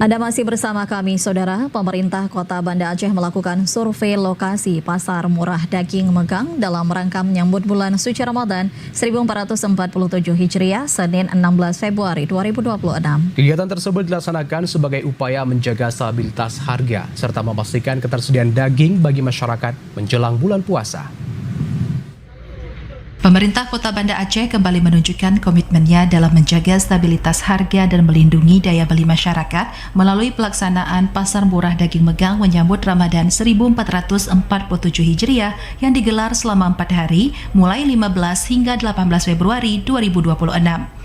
Anda masih bersama kami, Saudara. Pemerintah Kota Banda Aceh melakukan survei lokasi pasar murah daging megang dalam rangka menyambut bulan suci Ramadan 1447 Hijriah, Senin 16 Februari 2026. Kegiatan tersebut dilaksanakan sebagai upaya menjaga stabilitas harga serta memastikan ketersediaan daging bagi masyarakat menjelang bulan puasa. Pemerintah Kota Banda Aceh kembali menunjukkan komitmennya dalam menjaga stabilitas harga dan melindungi daya beli masyarakat melalui pelaksanaan pasar murah daging megang menyambut Ramadan 1447 Hijriah yang digelar selama 4 hari mulai 15 hingga 18 Februari 2026.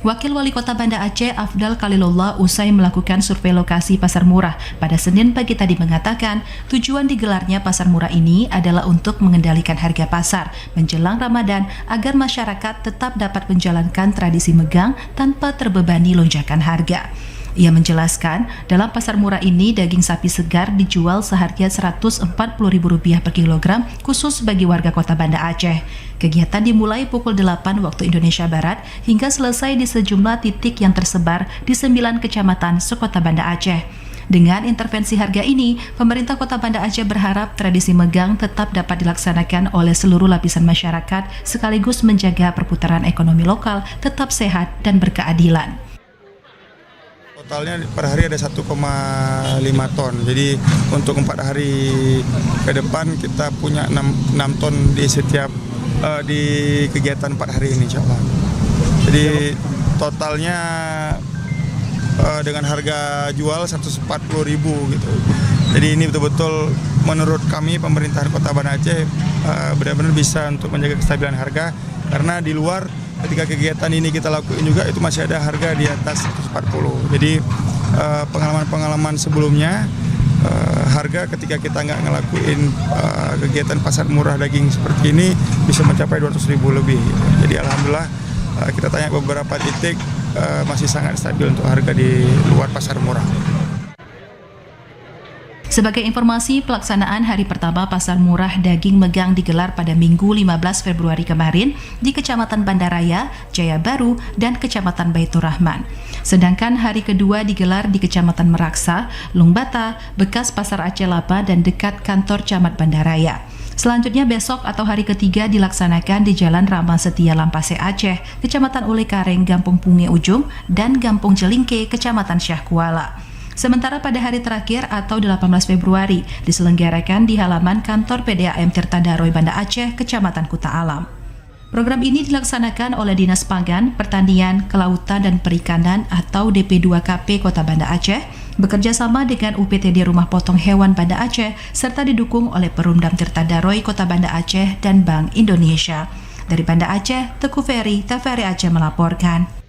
Wakil Wali Kota Banda Aceh Afdal Khalilullah usai melakukan survei lokasi pasar murah pada Senin pagi tadi mengatakan tujuan digelarnya pasar murah ini adalah untuk mengendalikan harga pasar menjelang Ramadan agar masyarakat tetap dapat menjalankan tradisi megang tanpa terbebani lonjakan harga. Ia menjelaskan, dalam pasar murah ini daging sapi segar dijual seharga Rp140.000 per kilogram khusus bagi warga Kota Banda Aceh. Kegiatan dimulai pukul 8 waktu Indonesia Barat hingga selesai di sejumlah titik yang tersebar di 9 kecamatan sekota Banda Aceh. Dengan intervensi harga ini, pemerintah Kota Banda Aceh berharap tradisi megang tetap dapat dilaksanakan oleh seluruh lapisan masyarakat sekaligus menjaga perputaran ekonomi lokal tetap sehat dan berkeadilan. Totalnya per hari ada 1,5 ton. Jadi untuk 4 hari ke depan kita punya 6 ton di setiap di kegiatan 4 hari ini, insya Allah. Jadi totalnya dengan harga jual 140.000 gitu. Jadi ini betul-betul menurut kami pemerintahan Kota Banda Aceh benar-benar bisa untuk menjaga kestabilan harga, karena di luar ketika kegiatan ini kita lakuin juga itu masih ada harga di atas 140. Jadi pengalaman-pengalaman sebelumnya harga ketika kita nggak ngelakuin kegiatan pasar murah daging seperti ini bisa mencapai 200.000 lebih. Jadi alhamdulillah kita tanya beberapa titik masih sangat stabil untuk harga di luar pasar murah. Sebagai informasi, pelaksanaan hari pertama pasar murah daging megang digelar pada Minggu 15 Februari kemarin di Kecamatan Bandaraya, Jaya Baru, dan Kecamatan Baitur Rahman. Sedangkan hari kedua digelar di Kecamatan Meraksa, Lungbata, bekas Pasar Aceh Lapa, dan dekat kantor Camat Bandaraya. Selanjutnya besok atau hari ketiga dilaksanakan di Jalan Rama Setia Lampase Aceh, Kecamatan Ule Kareng, Gampung Punge Ujung, dan Gampung Jelingke, Kecamatan Syah Kuala. Sementara pada hari terakhir atau 18 Februari diselenggarakan di halaman kantor PDAM Tirta Daroy Banda Aceh, Kecamatan Kuta Alam. Program ini dilaksanakan oleh Dinas Pangan, Pertanian, Kelautan dan Perikanan atau DP2KP Kota Banda Aceh, bekerja sama dengan UPTD Rumah Potong Hewan Banda Aceh, serta didukung oleh Perumdam Tirta Daroy Kota Banda Aceh dan Bank Indonesia. Dari Banda Aceh, Teguh Ferry, TVRI Aceh melaporkan.